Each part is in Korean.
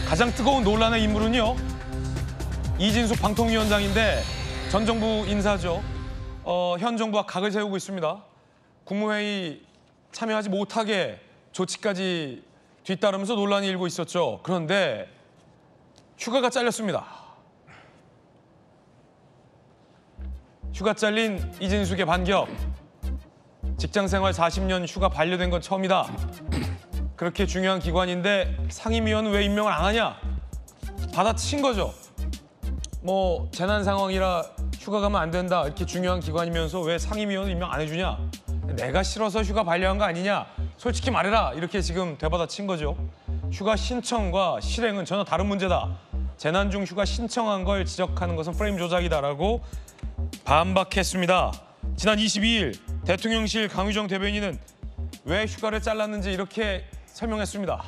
가장 뜨거운 논란의 인물은요. 이진숙 방통위원장인데 전 정부 인사죠. 현 정부와 각을 세우고 있습니다. 국무회의 참여하지 못하게 조치까지 뒤따르면서 논란이 일고 있었죠. 그런데 휴가가 잘렸습니다. 휴가 잘린 이진숙의 반격. 직장생활 40년 휴가 반려된 건 처음이다. 그렇게 중요한 기관인데 상임위원은 왜 임명을 안 하냐? 받아친 거죠. 뭐 재난 상황이라 휴가 가면 안 된다. 이렇게 중요한 기관이면서 왜 상임위원은 임명 안 해주냐? 내가 싫어서 휴가 반려한 거 아니냐? 솔직히 말해라. 이렇게 지금 되받아친 거죠. 휴가 신청과 실행은 전혀 다른 문제다. 재난 중 휴가 신청한 걸 지적하는 것은 프레임 조작이다라고 반박했습니다. 지난 22일 대통령실 강유정 대변인은 왜 휴가를 잘랐는지 이렇게 설명했습니다.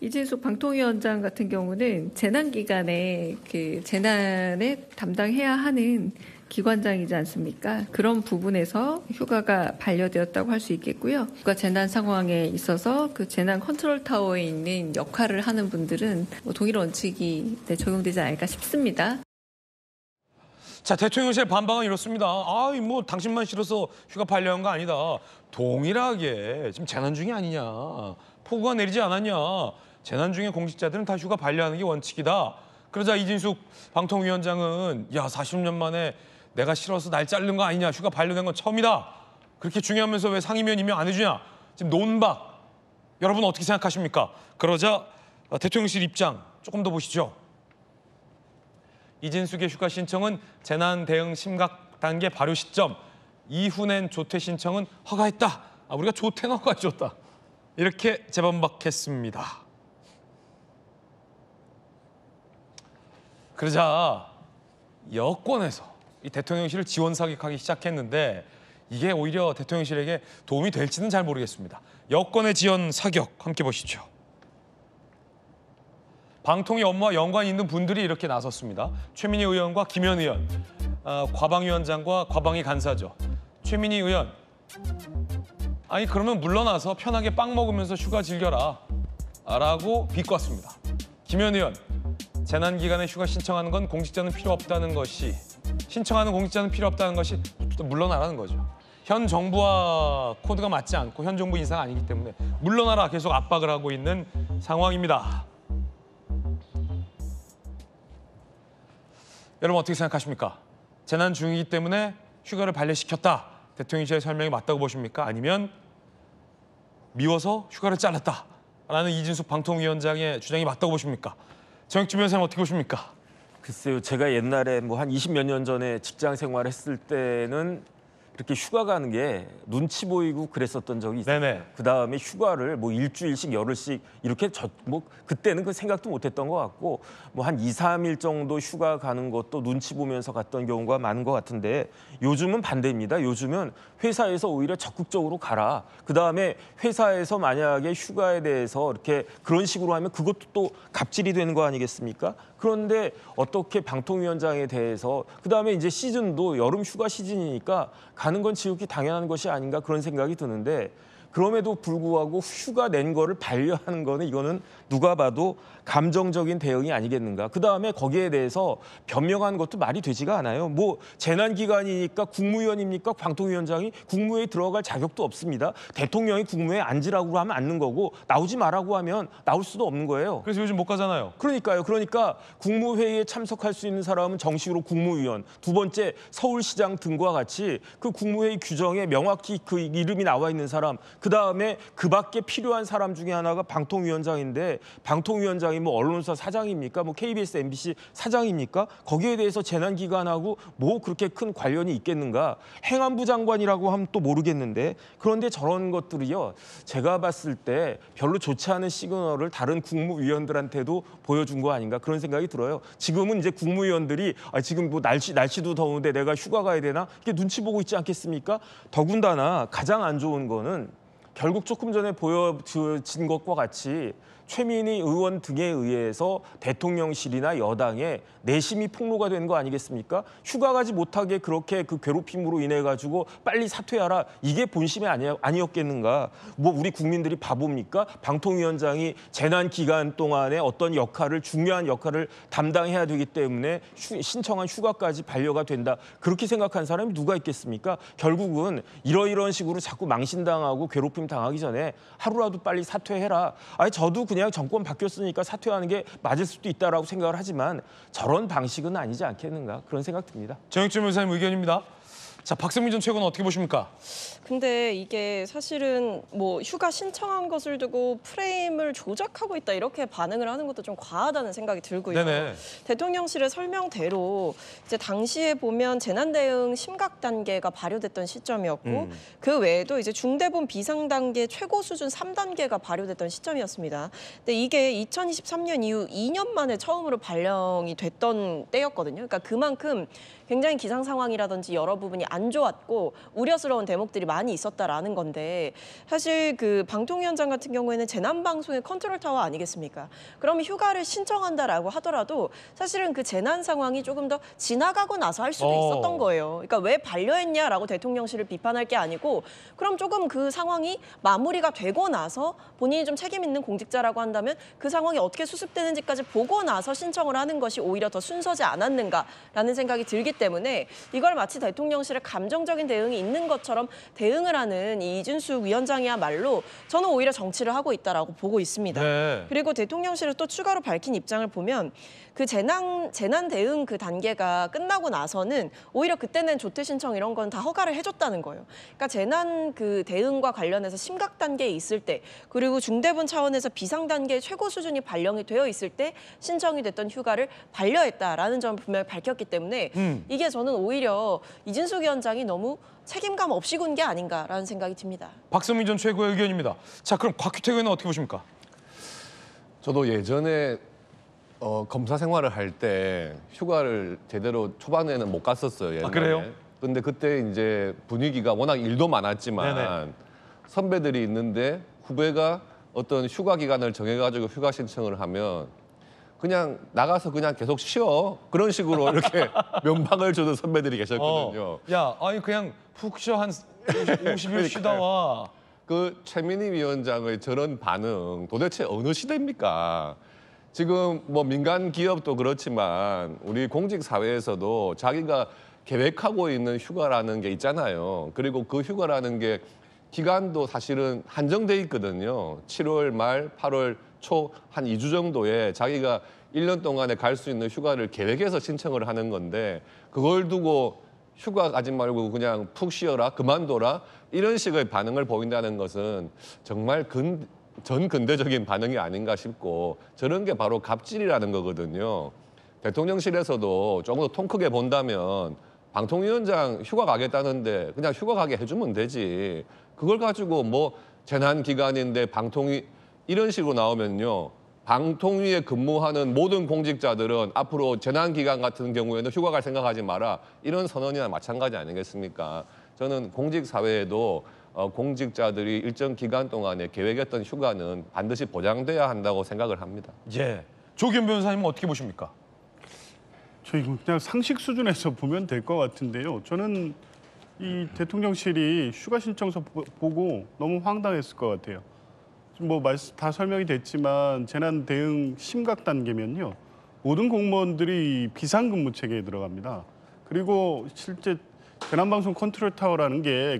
이진숙 방통위원장 같은 경우는 재난 기간에 재난에 담당해야 하는 기관장이지 않습니까? 그런 부분에서 휴가가 반려되었다고 할 수 있겠고요. 국가 재난 상황에 있어서 그 재난 컨트롤 타워에 있는 역할을 하는 분들은 동일한 원칙이 적용되지 않을까 싶습니다. 자, 대통령실 반박은 이렇습니다. 뭐 당신만 싫어서 휴가 반려한 거 아니다. 동일하게 지금 재난 중이 아니냐. 폭우가 내리지 않았냐. 재난 중에 공직자들은 다 휴가 반려하는 게 원칙이다. 그러자 이진숙 방통위원장은 40년 만에 내가 싫어서 날 자르는 거 아니냐. 휴가 반려된 건 처음이다. 그렇게 중요하면서 왜 상임위원 임명 안 해주냐. 지금 논박. 여러분 어떻게 생각하십니까? 그러자 대통령실 입장 조금 더 보시죠. 이진숙의 휴가 신청은 재난 대응 심각 단계 발효 시점 이후 낸 조퇴 신청은 허가했다. 우리가 조퇴는 허가해줬다. 이렇게 재반박했습니다. 그러자 여권에서 이 대통령실을 지원 사격하기 시작했는데 이게 오히려 대통령실에게 도움이 될지는 잘 모르겠습니다. 여권의 지원 사격 함께 보시죠. 방통위 업무와 연관이 있는 분들이 이렇게 나섰습니다. 최민희 의원과 김현 의원, 과방위원장과 과방위 간사죠. 최민희 의원, 그러면 물러나서 편하게 빵 먹으면서 휴가 즐겨라 라고 비꼬았습니다. 김현 의원, 재난 기간에 휴가 신청하는 건 공직자는 필요 없다는 것이 또 물러나라는 거죠. 현 정부와 코드가 맞지 않고 현 정부 인사가 아니기 때문에 물러나라 계속 압박을 하고 있는 상황입니다. 여러분 어떻게 생각하십니까? 재난 중이기 때문에 휴가를 반려시켰다. 대통령실의 설명이 맞다고 보십니까? 아니면 미워서 휴가를 잘랐다라는 이진숙 방통위원장의 주장이 맞다고 보십니까? 정혁진 변호사님 어떻게 보십니까? 글쎄요. 제가 옛날에 한 20몇 년 전에 직장 생활했을 때는 이렇게 휴가 가는 게 눈치 보이고 그랬었던 적이 있어요. 네네. 그다음에 휴가를 열흘씩 열흘씩 이렇게 그때는 그 생각도 못했던 것 같고 한 2, 3일 정도 휴가 가는 것도 눈치 보면서 갔던 경우가 많은 것 같은데 요즘은 반대입니다. 요즘은 회사에서 오히려 적극적으로 가라. 그다음에 회사에서 만약에 휴가에 대해서 이렇게 그런 식으로 하면 그것도 또 갑질이 되는 거 아니겠습니까? 그런데 어떻게 방통위원장에 대해서 그다음에 이제 시즌도 여름 휴가 시즌이니까 가는 건 지극히 당연한 것이 아닌가 그런 생각이 드는데 그럼에도 불구하고 휴가 낸 거를 반려하는 거는 이거는 누가 봐도 감정적인 대응이 아니겠는가. 그다음에 거기에 대해서 변명하는 것도 말이 되지가 않아요. 재난 기간이니까 국무위원입니까? 방통위원장이 국무회에 들어갈 자격도 없습니다. 대통령이 국무회에 앉으라고 하면 앉는 거고 나오지 말라고 하면 나올 수도 없는 거예요. 그래서 요즘 못 가잖아요. 그러니까요. 그러니까 국무회의에 참석할 수 있는 사람은 정식으로 국무위원, 두 번째 서울시장 등과 같이 그 국무회의 규정에 명확히 그 이름이 나와 있는 사람, 그다음에 그 밖에 필요한 사람 중에 하나가 방통위원장인데 방통위원장이 언론사 사장입니까? KBS, MBC 사장입니까? 거기에 대해서 재난기간하고 그렇게 큰 관련이 있겠는가? 행안부 장관이라고 하면 또 모르겠는데 그런데 저런 것들이요. 제가 봤을 때 별로 좋지 않은 시그널을 다른 국무위원들한테도 보여준 거 아닌가 그런 생각이 들어요. 지금은 이제 국무위원들이 지금 날씨도 더운데 내가 휴가 가야 되나? 이렇게 눈치 보고 있지 않겠습니까? 더군다나 가장 안 좋은 거는 결국 조금 전에 보여진 것과 같이 최민희 의원 등에 의해서 대통령실이나 여당에 내심이 폭로가 된 거 아니겠습니까? 휴가 가지 못하게 그렇게 그 괴롭힘으로 인해 가지고 빨리 사퇴하라. 이게 본심이 아니었겠는가? 뭐 우리 국민들이 바보입니까? 방통위원장이 재난 기간 동안에 어떤 역할을 중요한 역할을 담당해야 되기 때문에 신청한 휴가까지 반려가 된다. 그렇게 생각한 사람이 누가 있겠습니까? 결국은 이러이러한 식으로 자꾸 망신당하고 괴롭힘 당하기 전에 하루라도 빨리 사퇴해라. 아니 저도 그냥 정권 바뀌었으니까 사퇴하는 게 맞을 수도 있다라고 생각을 하지만 저런 방식은 아니지 않겠는가 그런 생각 듭니다. 정혁준 변호사님 의견입니다. 자, 박성민 전 최고는 어떻게 보십니까? 근데 이게 사실은 뭐 휴가 신청한 것을 두고 프레임을 조작하고 있다 이렇게 반응을 하는 것도 좀 과하다는 생각이 들고요. 네네. 대통령실의 설명대로 이제 당시에 보면 재난 대응 심각 단계가 발효됐던 시점이었고 그 외에도 이제 중대본 비상 단계 최고 수준 3단계가 발효됐던 시점이었습니다. 근데 이게 2023년 이후 2년 만에 처음으로 발령이 됐던 때였거든요. 그러니까 그만큼 굉장히 기상 상황이라든지 여러 부분이 안 좋았고 우려스러운 대목들이 많이 있었다라는 건데 사실 그 방통위원장 같은 경우에는 재난방송의 컨트롤 타워 아니겠습니까? 그러면 휴가를 신청한다라고 하더라도 사실은 그 재난 상황이 조금 더 지나가고 나서 할 수도 있었던 거예요. 그러니까 왜 반려했냐라고 대통령실을 비판할 게 아니고 그럼 조금 그 상황이 마무리가 되고 나서 본인이 좀 책임 있는 공직자라고 한다면 그 상황이 어떻게 수습되는지까지 보고 나서 신청을 하는 것이 오히려 더 순서지 않았는가라는 생각이 들기 때문에 이걸 마치 대통령실의 감정적인 대응이 있는 것처럼 대응을 하는 이 이준수 위원장이야말로 저는 오히려 정치를 하고 있다라고 보고 있습니다. 네. 그리고 대통령실이 또 추가로 밝힌 입장을 보면 그 재난 대응 그 단계가 끝나고 나서는 오히려 그때는 조퇴 신청 이런 건 다 허가를 해줬다는 거예요. 그러니까 재난 그 대응과 관련해서 심각 단계에 있을 때 그리고 중대본 차원에서 비상 단계 최고 수준이 발령이 되어 있을 때 신청이 됐던 휴가를 반려했다라는 점을 분명히 밝혔기 때문에 이게 저는 오히려 이준석 위원장이 너무 책임감 없이 군 게 아닌가라는 생각이 듭니다. 박성민 전 최고의 의견입니다. 자, 그럼 곽규태 의원은 어떻게 보십니까? 저도 예전에 검사 생활을 할 때 휴가를 제대로 초반에는 못 갔었어요. 옛날에. 아, 그래요? 근데 그때 이제 분위기가 워낙 일도 많았지만 네네. 선배들이 있는데 후배가 어떤 휴가 기간을 정해가지고 휴가 신청을 하면 그냥 나가서 그냥 계속 쉬어. 그런 식으로 이렇게 면박을 주는 선배들이 계셨거든요. 야, 아니 그냥 푹 쉬어 한 50일 쉬다 와. 그 최민희 위원장의 저런 반응 도대체 어느 시대입니까? 지금 뭐 민간 기업도 그렇지만 우리 공직 사회에서도 자기가 계획하고 있는 휴가라는 게 있잖아요. 그리고 그 휴가라는 게 기간도 사실은 한정돼 있거든요. 7월 말, 8월 초 한 2주 정도에 자기가 1년 동안에 갈 수 있는 휴가를 계획해서 신청을 하는 건데 그걸 두고 휴가 가지 말고 그냥 푹 쉬어라, 그만둬라 이런 식의 반응을 보인다는 것은 정말 전근대적인 반응이 아닌가 싶고 저런 게 바로 갑질이라는 거거든요. 대통령실에서도 조금 더 통 크게 본다면 방통위원장 휴가 가겠다는데 그냥 휴가 가게 해주면 되지. 그걸 가지고 뭐 재난 기간인데 방통위 이런 식으로 나오면요. 방통위에 근무하는 모든 공직자들은 앞으로 재난 기간 같은 경우에는 휴가 갈 생각하지 마라. 이런 선언이나 마찬가지 아니겠습니까? 저는 공직 사회에도 공직자들이 일정 기간 동안에 계획했던 휴가는 반드시 보장돼야 한다고 생각을 합니다. 예. 조기현 변호사님은 어떻게 보십니까? 저 이거 그냥 상식 수준에서 보면 될 것 같은데요. 저는 이 대통령실이 휴가 신청서 보고 너무 황당했을 것 같아요. 뭐 다 설명이 됐지만 재난 대응 심각 단계면요. 모든 공무원들이 비상근무 체계에 들어갑니다. 그리고 실제 재난방송 컨트롤 타워라는 게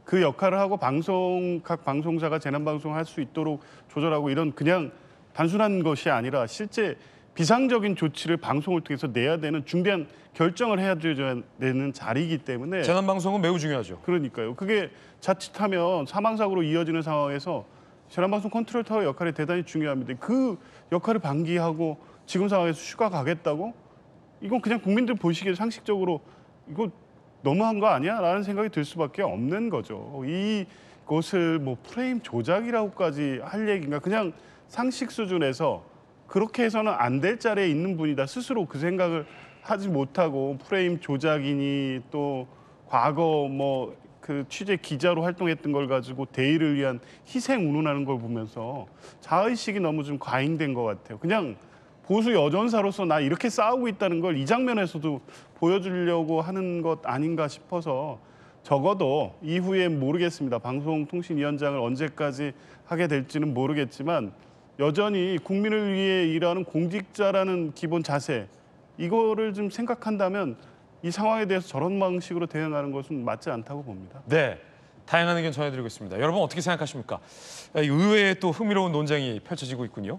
그 역할을 하고 각 방송사가 재난방송을 할 수 있도록 조절하고 이런 그냥 단순한 것이 아니라 실제 비상적인 조치를 방송을 통해서 내야 되는 중대한 결정을 해야 되는 자리이기 때문에 재난 방송은 매우 중요하죠. 그러니까요. 그게 자칫하면 사망사고로 이어지는 상황에서 재난방송 컨트롤 타워 역할이 대단히 중요합니다. 그 역할을 방기하고 지금 상황에서 휴가 가겠다고? 이건 그냥 국민들 보시기에 상식적으로 이거 너무한 거 아니야? 라는 생각이 들 수밖에 없는 거죠. 이것을 뭐 프레임 조작이라고까지 할 얘기인가? 그냥 상식 수준에서 그렇게 해서는 안 될 자리에 있는 분이다. 스스로 그 생각을 하지 못하고 프레임 조작이니 또 과거 뭐 그 취재 기자로 활동했던 걸 가지고 대의를 위한 희생 운운하는 걸 보면서 자의식이 너무 좀 과잉된 것 같아요. 그냥 보수 여전사로서 나 이렇게 싸우고 있다는 걸 이 장면에서도 보여주려고 하는 것 아닌가 싶어서 적어도 이후에 모르겠습니다. 방송통신위원장을 언제까지 하게 될지는 모르겠지만 여전히 국민을 위해 일하는 공직자라는 기본 자세 이거를 좀 생각한다면 이 상황에 대해서 저런 방식으로 대응하는 것은 맞지 않다고 봅니다. 네, 다양한 의견 전해드리고 있습니다. 여러분 어떻게 생각하십니까? 의외의 또 흥미로운 논쟁이 펼쳐지고 있군요.